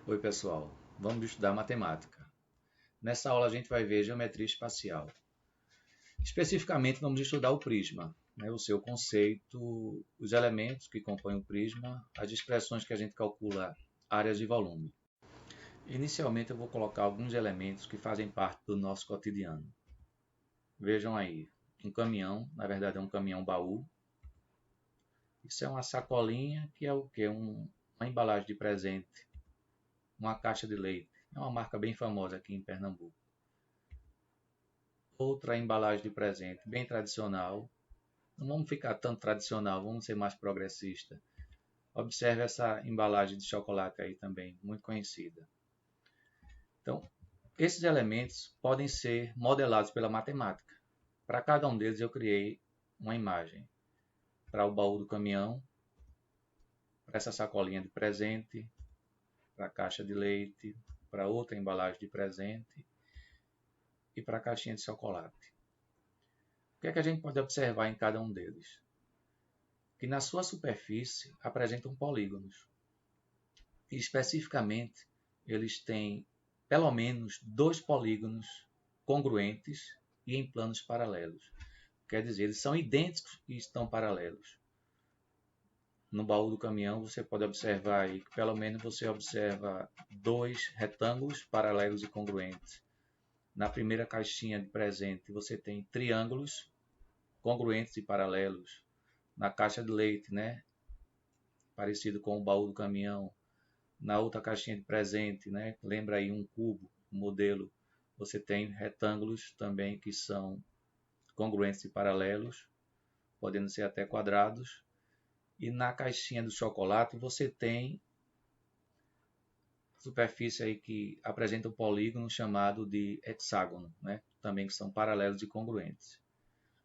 Oi pessoal, vamos estudar matemática. Nessa aula a gente vai ver geometria espacial. Especificamente vamos estudar o prisma, o seu conceito, os elementos que compõem o prisma, as expressões que a gente calcula áreas de volume. Inicialmente eu vou colocar alguns elementos que fazem parte do nosso cotidiano. Vejam aí, um caminhão, na verdade é um caminhão baú. Isso é uma sacolinha que é o quê? Uma embalagem de presente, uma caixa de leite. É uma marca bem famosa aqui em Pernambuco. Outra embalagem de presente, bem tradicional. Não vamos ficar tanto tradicional, vamos ser mais progressista. Observe essa embalagem de chocolate aí também, muito conhecida. Então, esses elementos podem ser modelados pela matemática. Para cada um deles eu criei uma imagem. Para o baú do caminhão, para essa sacolinha de presente, para a caixa de leite, para outra embalagem de presente e para a caixinha de chocolate. O que é que a gente pode observar em cada um deles? Que na sua superfície apresentam polígonos. E especificamente, eles têm pelo menos dois polígonos congruentes e em planos paralelos. Quer dizer, eles são idênticos e estão paralelos. No baú do caminhão você pode observar aí que pelo menos você observa dois retângulos paralelos e congruentes. Na primeira caixinha de presente você tem triângulos congruentes e paralelos. Na caixa de leite, parecido com o baú do caminhão. Na outra caixinha de presente, lembra aí um cubo, um modelo. Você tem retângulos também que são congruentes e paralelos, podendo ser até quadrados. E na caixinha do chocolate você tem superfície aí que apresenta um polígono chamado de hexágono, também que são paralelos e congruentes.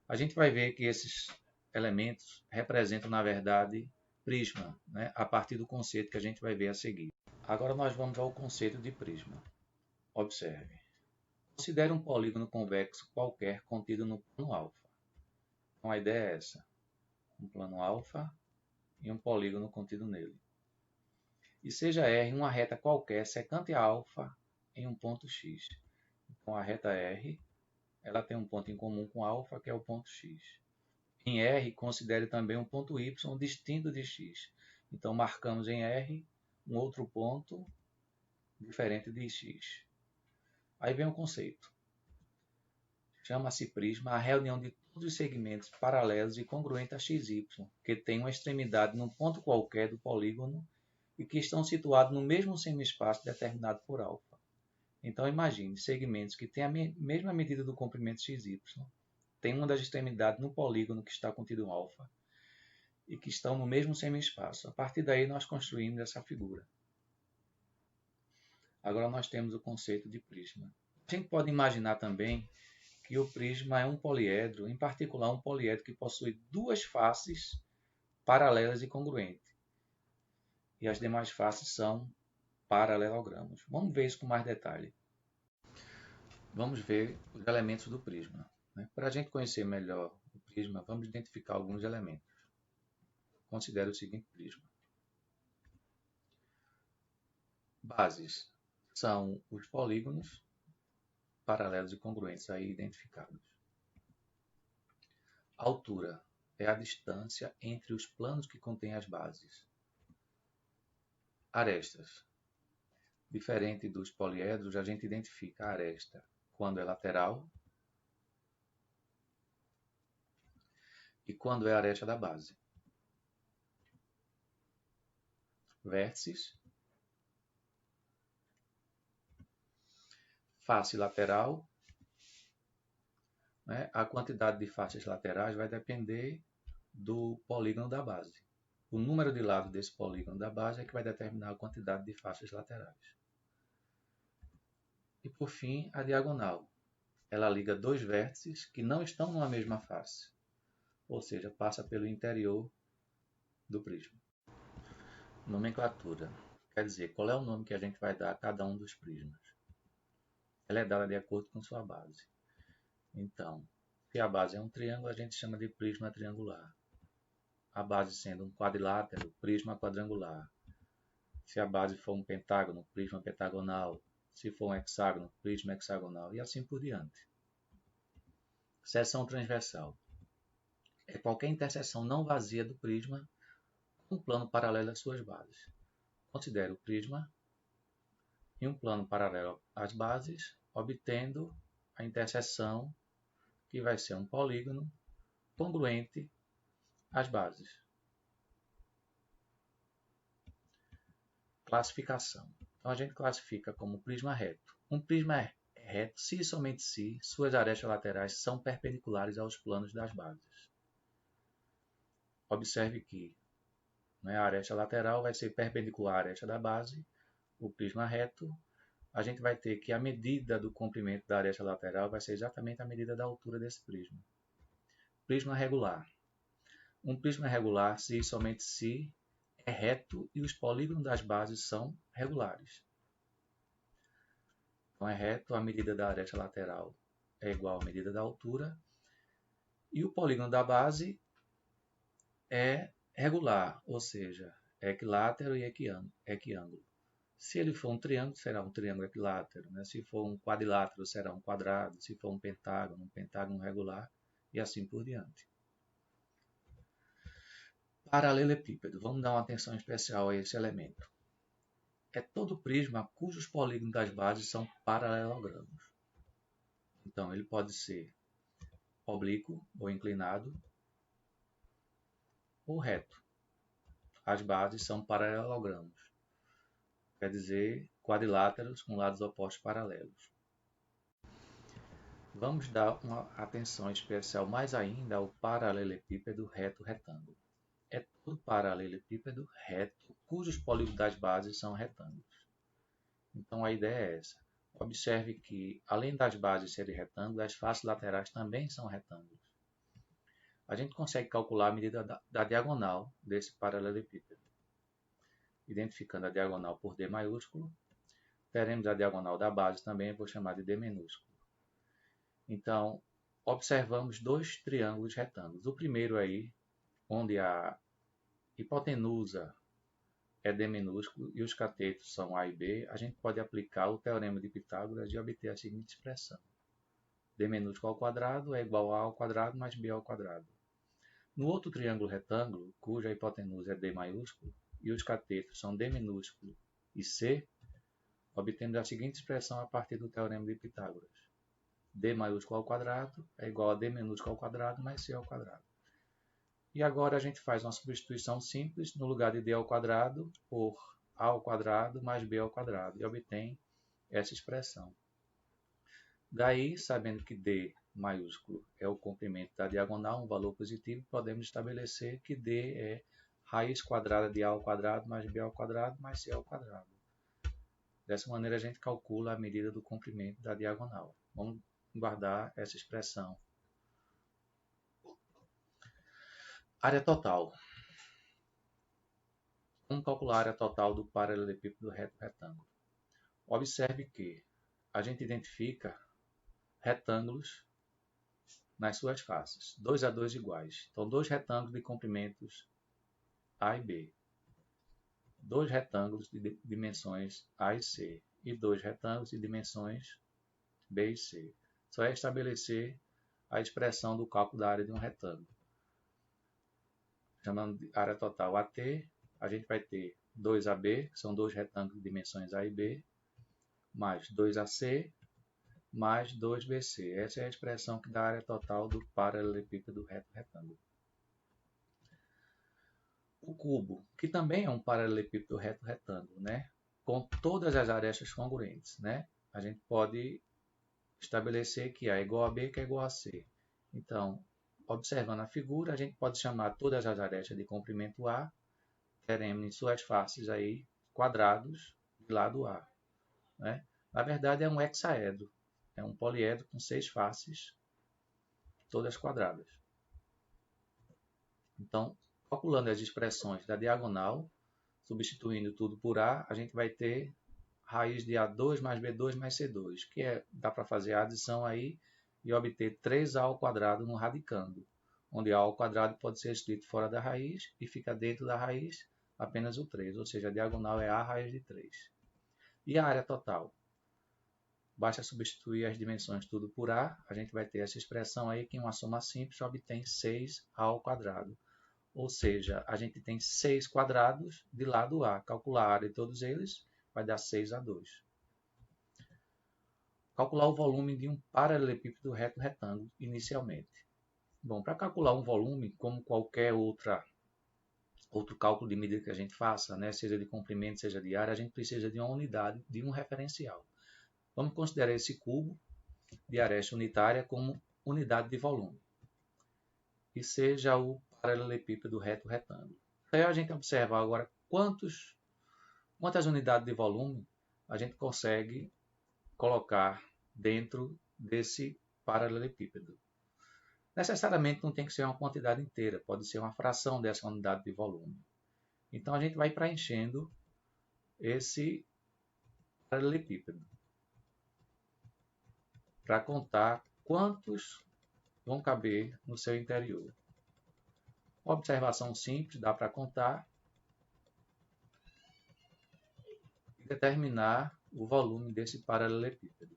A gente vai ver que esses elementos representam, na verdade, prisma, a partir do conceito que a gente vai ver a seguir. Agora nós vamos ao conceito de prisma. Observe. Considere um polígono convexo qualquer contido no plano alfa. Então a ideia é essa. Um plano alfa e um polígono contido nele. E seja R uma reta qualquer secante a alfa em um ponto x. Então a reta R ela tem um ponto em comum com alfa, que é o ponto x. Em R, considere também um ponto y distinto de x. Então marcamos em R um outro ponto diferente de x. Aí vem o conceito. Chama-se prisma a reunião de todos os segmentos paralelos e congruentes a xy, que tem uma extremidade num ponto qualquer do polígono e que estão situados no mesmo semi-espaço determinado por alfa. Então imagine segmentos que têm a mesma medida do comprimento xy, tem uma das extremidades no polígono que está contido em alfa e que estão no mesmo semi-espaço. A partir daí nós construímos essa figura. Agora nós temos o conceito de prisma. A gente pode imaginar também que o prisma é um poliedro, em particular um poliedro que possui duas faces paralelas e congruentes. E as demais faces são paralelogramos. Vamos ver isso com mais detalhe. Vamos ver os elementos do prisma. Para a gente conhecer melhor o prisma, vamos identificar alguns elementos. Considere o seguinte prisma. Bases são os polígonos paralelos e congruentes aí identificados. Altura é a distância entre os planos que contêm as bases. Arestas. Diferente dos poliedros, a gente identifica a aresta quando é lateral e quando é a aresta da base. Vértices. Face lateral. A quantidade de faces laterais vai depender do polígono da base. O número de lados desse polígono da base é que vai determinar a quantidade de faces laterais. E por fim, a diagonal. Ela liga dois vértices que não estão numa mesma face, ou seja, passa pelo interior do prisma. Nomenclatura. Quer dizer, qual é o nome que a gente vai dar a cada um dos prismas. Ela é dada de acordo com sua base. Então, se a base é um triângulo, a gente chama de prisma triangular. A base sendo um quadrilátero, prisma quadrangular. Se a base for um pentágono, prisma pentagonal. Se for um hexágono, prisma hexagonal. E assim por diante. Seção transversal. É qualquer interseção não vazia do prisma com um plano paralelo às suas bases. Considere o prisma em um plano paralelo às bases, obtendo a interseção que vai ser um polígono congruente às bases. Classificação. Então a gente classifica como prisma reto. Um prisma é reto se e somente se suas arestas laterais são perpendiculares aos planos das bases. Observe que a aresta lateral vai ser perpendicular à aresta da base. O prisma reto, a gente vai ter que a medida do comprimento da aresta lateral vai ser exatamente a medida da altura desse prisma. Prisma regular. Um prisma regular, se e somente se, é reto e os polígonos das bases são regulares. Então é reto, a medida da aresta lateral é igual à medida da altura. E o polígono da base é regular, ou seja, equilátero e equiângulo. Se ele for um triângulo, será um triângulo equilátero. Se for um quadrilátero, será um quadrado. Se for um pentágono regular e assim por diante. Paralelepípedo. Vamos dar uma atenção especial a esse elemento. É todo prisma cujos polígonos das bases são paralelogramos. Então, ele pode ser oblíquo ou inclinado ou reto. As bases são paralelogramos. Quer dizer, quadriláteros com lados opostos paralelos. Vamos dar uma atenção especial mais ainda ao paralelepípedo reto-retângulo. É todo paralelepípedo reto cujos polígonos das bases são retângulos. Então a ideia é essa. Observe que, além das bases serem retângulos, as faces laterais também são retângulos. A gente consegue calcular a medida da diagonal desse paralelepípedo. Identificando a diagonal por D maiúsculo, teremos a diagonal da base também, vou chamar de D minúsculo. Então, observamos dois triângulos retângulos. O primeiro aí, onde a hipotenusa é D minúsculo e os catetos são A e B, a gente pode aplicar o teorema de Pitágoras e obter a seguinte expressão. D minúsculo ao quadrado é igual a ao quadrado mais B ao quadrado. No outro triângulo retângulo, cuja hipotenusa é D maiúsculo e os catetos são D minúsculo e C, obtemos a seguinte expressão a partir do teorema de Pitágoras. D maiúsculo ao quadrado é igual a D minúsculo ao quadrado mais C ao quadrado. E agora a gente faz uma substituição simples no lugar de D ao quadrado por A ao quadrado mais B ao quadrado e obtém essa expressão. Daí, sabendo que D maiúsculo é o comprimento da diagonal, um valor positivo, podemos estabelecer que D é raiz quadrada de A ao quadrado mais B ao quadrado mais C ao quadrado. Dessa maneira a gente calcula a medida do comprimento da diagonal. Vamos guardar essa expressão. Área total. Vamos calcular a área total do paralelepípedo reto-retângulo. Observe que a gente identifica retângulos nas suas faces, 2 a 2 iguais. Então, dois retângulos de comprimentos A e B. Dois retângulos de dimensões A e C. E dois retângulos de dimensões B e C. Só é estabelecer a expressão do cálculo da área de um retângulo. Chamando de área total AT, a gente vai ter 2AB, que são dois retângulos de dimensões A e B, mais 2AC, mais 2BC. Essa é a expressão que dá a área total do paralelepípedo reto-retângulo. O cubo, que também é um paralelepípedo reto-retângulo, com todas as arestas congruentes. A gente pode estabelecer que A é igual a B, que é igual a C. Então, observando a figura, a gente pode chamar todas as arestas de comprimento A, teremos em suas faces aí quadrados de lado A. Na verdade, é um hexaedro, é um poliedro com 6 faces, todas quadradas. Então, calculando as expressões da diagonal, substituindo tudo por A, a gente vai ter raiz de A2 mais B2 mais C2, que dá para fazer a adição aí e obter 3A ao quadrado no radicando, onde A ao quadrado pode ser escrito fora da raiz e fica dentro da raiz, apenas o 3, ou seja, a diagonal é A raiz de 3. E a área total? Basta substituir as dimensões tudo por A, a gente vai ter essa expressão aí que em uma soma simples obtém 6A ao quadrado. Ou seja, a gente tem 6 quadrados de lado A. Calcular a área de todos eles vai dar 6A2. Calcular o volume de um paralelepípedo reto retângulo inicialmente. Bom, para calcular um volume, como qualquer outro cálculo de medida que a gente faça, né, seja de comprimento, seja de área, a gente precisa de uma unidade, de um referencial. Vamos considerar esse cubo de aresta unitária como unidade de volume. E seja o paralelepípedo reto retângulo. Aí a gente observa agora quantas unidades de volume a gente consegue colocar dentro desse paralelepípedo. Necessariamente não tem que ser uma quantidade inteira, pode ser uma fração dessa unidade de volume. Então a gente vai preenchendo esse paralelepípedo para contar quantos vão caber no seu interior. Observação simples, dá para contar e determinar o volume desse paralelepípedo.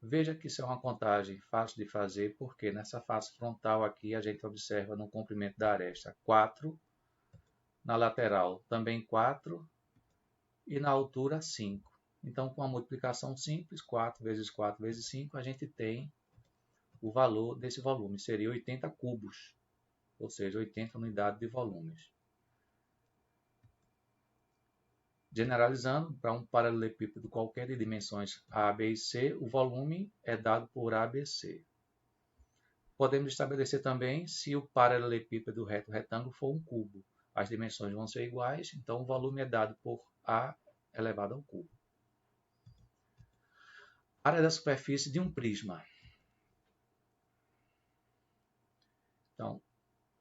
Veja que isso é uma contagem fácil de fazer, porque nessa face frontal aqui a gente observa no comprimento da aresta 4, na lateral também 4 e na altura 5. Então, com a multiplicação simples, 4 vezes 4 vezes 5, a gente tem o valor desse volume, seria 80 cubos, ou seja, 80 unidades de volumes. Generalizando, para um paralelepípedo qualquer de dimensões A, B e C, o volume é dado por ABC. Podemos estabelecer também se o paralelepípedo reto retângulo for um cubo. As dimensões vão ser iguais, então o volume é dado por A elevado ao cubo. Área da superfície de um prisma. Então,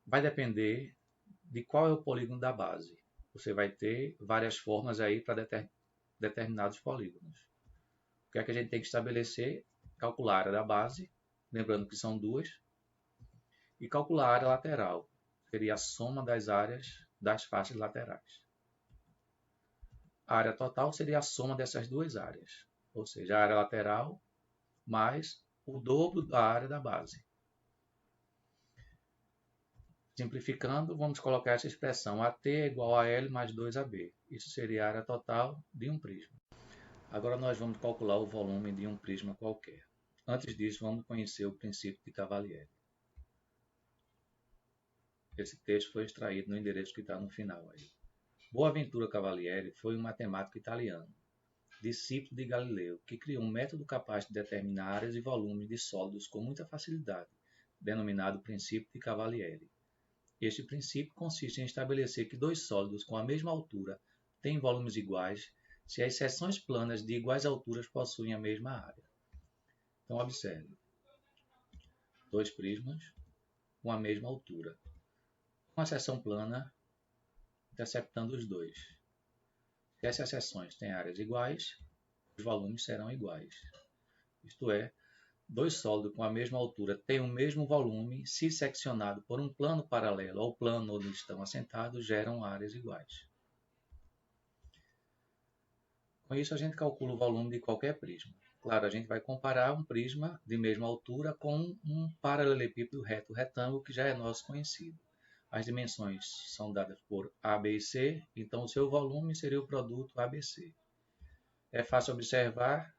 vai depender de qual é o polígono da base. Você vai ter várias formas aí para determinados polígonos. O que é que a gente tem que estabelecer? Calcular a área da base, lembrando que são duas, e calcular a área lateral, seria a soma das áreas das faces laterais. A área total seria a soma dessas duas áreas, ou seja, a área lateral mais o dobro da área da base. Simplificando, vamos colocar essa expressão AT é igual a L mais 2AB. Isso seria a área total de um prisma. Agora nós vamos calcular o volume de um prisma qualquer. Antes disso, vamos conhecer o princípio de Cavalieri. Esse texto foi extraído no endereço que está no final aí. Boaventura Cavalieri foi um matemático italiano, discípulo de Galileu, que criou um método capaz de determinar áreas e volumes de sólidos com muita facilidade, denominado princípio de Cavalieri. Este princípio consiste em estabelecer que dois sólidos com a mesma altura têm volumes iguais se as seções planas de iguais alturas possuem a mesma área. Então, observe. Dois prismas com a mesma altura. Uma seção plana interceptando os dois. Se essas seções têm áreas iguais, os volumes serão iguais. Isto é, dois sólidos com a mesma altura têm o mesmo volume se seccionado por um plano paralelo ao plano onde estão assentados, geram áreas iguais. Com isso, a gente calcula o volume de qualquer prisma. Claro, a gente vai comparar um prisma de mesma altura com um paralelepípedo reto retângulo que já é nosso conhecido. As dimensões são dadas por A, B e C, então o seu volume seria o produto ABC. É fácil observar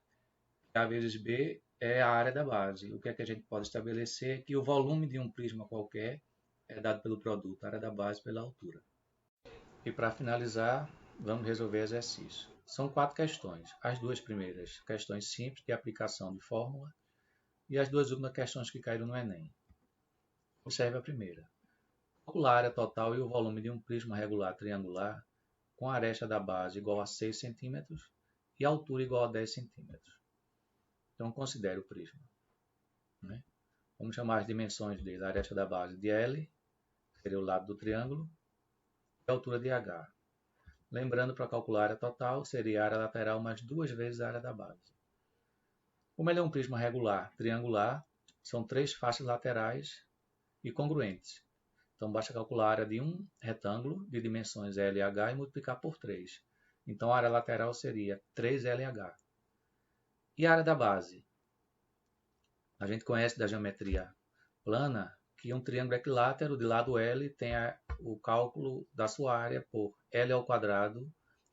que A vezes B é a área da base. O que é que a gente pode estabelecer? É que o volume de um prisma qualquer é dado pelo produto, a área da base pela altura. E para finalizar, vamos resolver exercício. São 4 questões. As duas primeiras, questões simples de aplicação de fórmula, e as duas últimas questões que caíram no Enem. Observe a primeira. Calcular a área total e o volume de um prisma regular triangular com a aresta da base igual a 6 cm e a altura igual a 10 cm. Então, considere o prisma. Vamos chamar as dimensões dele. A aresta da base de L, seria o lado do triângulo, e a altura de H. Lembrando, para calcular a área total, seria a área lateral mais 2 vezes a área da base. Como ele é um prisma regular triangular, são 3 faces laterais e congruentes. Então, basta calcular a área de um retângulo de dimensões LH e multiplicar por 3. Então, a área lateral seria 3LH. E a área da base? A gente conhece da geometria plana que um triângulo equilátero de lado L tem o cálculo da sua área por L ao quadrado,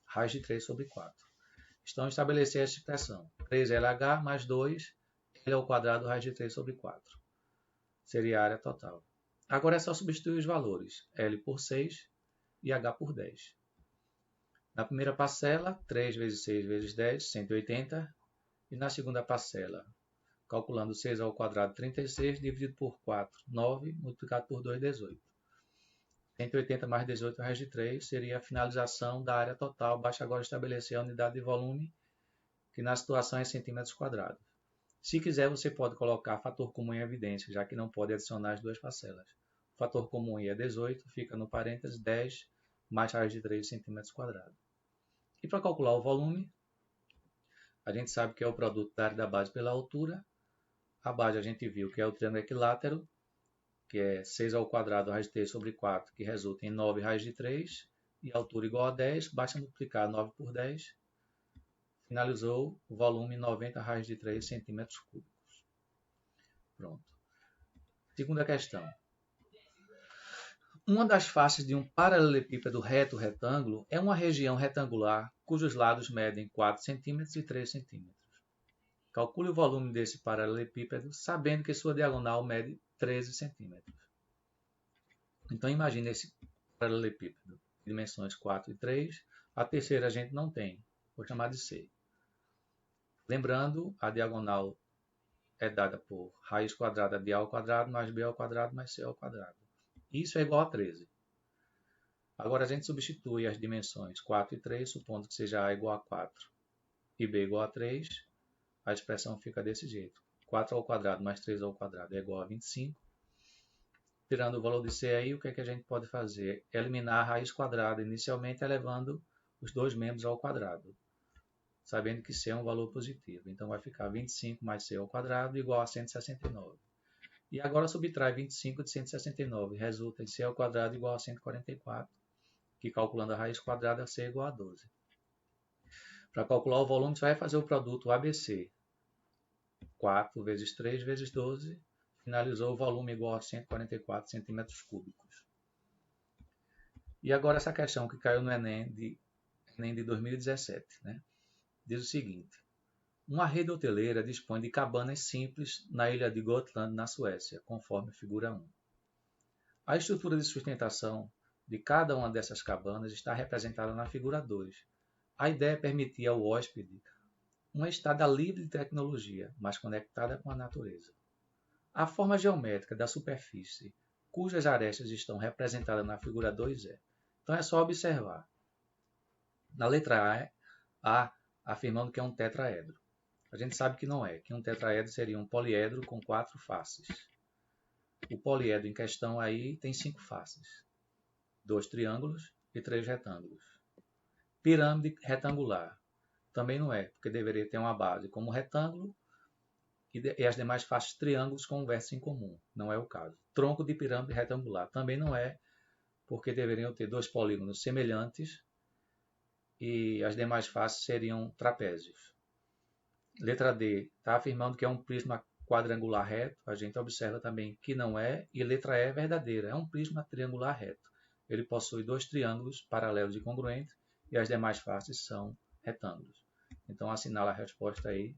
raiz de 3 sobre 4. Então, estabelecer essa expressão. 3LH mais 2, L ao quadrado, raiz de 3 sobre 4. Seria a área total. Agora é só substituir os valores. L por 6 e H por 10. Na primeira parcela, 3 vezes 6 vezes 10, 180. E na segunda parcela, calculando 6 ao quadrado, 36, dividido por 4, 9, multiplicado por 2, 18. 180 mais 18, raiz de 3, seria a finalização da área total. Basta agora estabelecer a unidade de volume, que na situação é centímetros quadrados. Se quiser, você pode colocar fator comum em evidência, já que não pode adicionar as duas parcelas. O fator comum é 18, fica no parênteses 10 mais raiz de 3 centímetros quadrados. E para calcular o volume, a gente sabe que é o produto da área da base pela altura. A base a gente viu que é o triângulo equilátero, que é 6 ao quadrado raiz de 3 sobre 4, que resulta em 9 raiz de 3, e a altura igual a 10, basta multiplicar 9 por 10, finalizou o volume 90 raiz de 3 centímetros cúbicos. Pronto. Segunda questão. Uma das faces de um paralelepípedo reto-retângulo é uma região retangular cujos lados medem 4 cm e 3 cm. Calcule o volume desse paralelepípedo sabendo que sua diagonal mede 13 cm. Então imagine esse paralelepípedo, dimensões 4 e 3. A terceira a gente não tem, vou chamar de C. Lembrando, a diagonal é dada por raiz quadrada de A ao quadrado mais B ao quadrado mais C ao quadrado. Isso é igual a 13. Agora a gente substitui as dimensões 4 e 3, supondo que seja A igual a 4 e B igual a 3. A expressão fica desse jeito. 4 ao quadrado mais 3 ao quadrado é igual a 25. Tirando o valor de C aí, o que é que a gente pode fazer? Eliminar a raiz quadrada, inicialmente elevando os dois membros ao quadrado, sabendo que C é um valor positivo. Então vai ficar 25 mais C ao quadrado igual a 169. E agora subtrai 25 de 169, resulta em C ao quadrado igual a 144, que calculando a raiz quadrada, C é igual a 12. Para calcular o volume, você vai fazer o produto ABC. 4 vezes 3 vezes 12, finalizou o volume igual a 144 centímetros cúbicos. E agora essa questão que caiu no Enem de 2017, né? Diz o seguinte. Uma rede hoteleira dispõe de cabanas simples na ilha de Gotland, na Suécia, conforme a figura 1. A estrutura de sustentação de cada uma dessas cabanas está representada na figura 2. A ideia é permitir ao hóspede uma estada livre de tecnologia, mas conectada com a natureza. A forma geométrica da superfície, cujas arestas estão representadas na figura 2 é. Então é só observar. Na letra A, afirmando que é um tetraedro. A gente sabe que não é, que um tetraedro seria um poliedro com 4 faces. O poliedro em questão aí tem 5 faces, 2 triângulos e 3 retângulos. Pirâmide retangular também não é, porque deveria ter uma base como retângulo e as demais faces triângulos com um vértice em comum. Não é o caso. Tronco de pirâmide retangular também não é, porque deveriam ter 2 polígonos semelhantes e as demais faces seriam trapézios. Letra D está afirmando que é um prisma quadrangular reto. A gente observa também que não é. E letra E é verdadeira. É um prisma triangular reto. Ele possui 2 triângulos paralelos e congruentes e as demais faces são retângulos. Então assinala a resposta aí,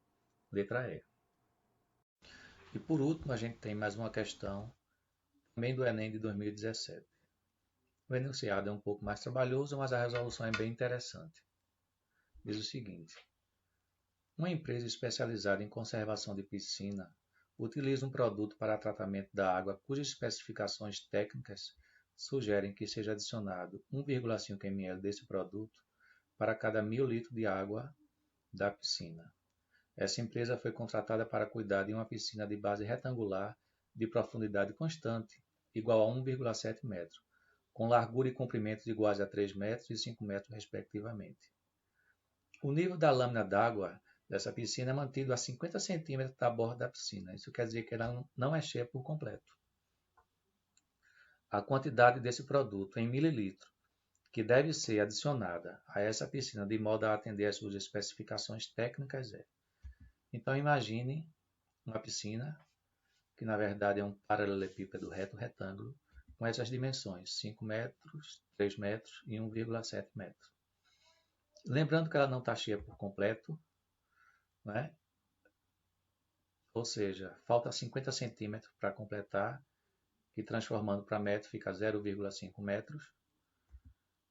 letra E. E por último, a gente tem mais uma questão, também do Enem de 2017. O enunciado é um pouco mais trabalhoso, mas a resolução é bem interessante. Diz o seguinte. Uma empresa especializada em conservação de piscina utiliza um produto para tratamento da água cujas especificações técnicas sugerem que seja adicionado 1,5 ml desse produto para cada 1.000 litros de água da piscina. Essa empresa foi contratada para cuidar de uma piscina de base retangular de profundidade constante, igual a 1,7 metro, com largura e comprimento iguais a 3 metros e 5 metros, respectivamente. O nível da lâmina d'água dessa piscina é mantido a 50 centímetros da borda da piscina. Isso quer dizer que ela não é cheia por completo. a quantidade desse produto em mililitro que deve ser adicionada a essa piscina de modo a atender às suas especificações técnicas é. Então imagine uma piscina que na verdade é um paralelepípedo reto retângulo com essas dimensões, 5 metros, 3 metros e 1,7 metros. Lembrando que ela não está cheia por completo, né? Ou seja, falta 50 centímetros para completar, e transformando para metro fica 0,5 metros.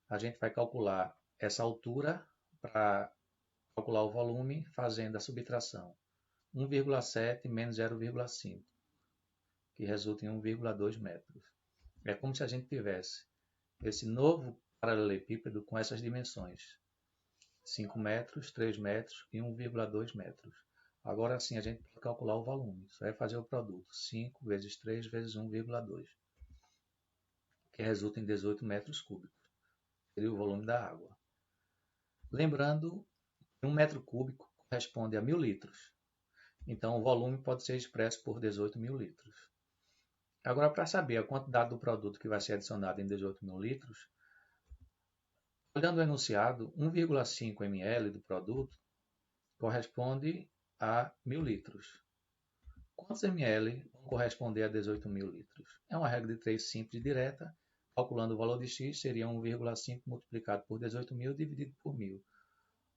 A gente vai calcular essa altura para calcular o volume fazendo a subtração. 1,7 menos 0,5, que resulta em 1,2 metros. É como se a gente tivesse esse novo paralelepípedo com essas dimensões. 5 metros, 3 metros e 1,2 metros. Agora sim a gente pode calcular o volume. Isso vai fazer o produto 5 vezes 3 vezes 1,2, que resulta em 18 metros cúbicos. Seria o volume da água. Lembrando que 1 metro cúbico corresponde a 1.000 litros. Então o volume pode ser expresso por 18.000 litros. Agora, para saber a quantidade do produto que vai ser adicionado em 18.000 litros, olhando o enunciado, 1,5 ml do produto corresponde a 1.000 litros. Quantos ml vão corresponder a 18.000 litros? É uma regra de 3 simples e direta. Calculando o valor de x, seria 1,5 multiplicado por 18.000 dividido por 1.000.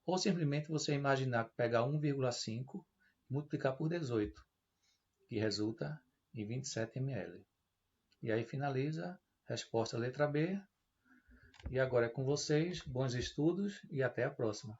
Ou simplesmente você imaginar pegar 1,5 e multiplicar por 18, que resulta em 27 ml. E aí finaliza, resposta letra B. E agora é com vocês, bons estudos e até a próxima.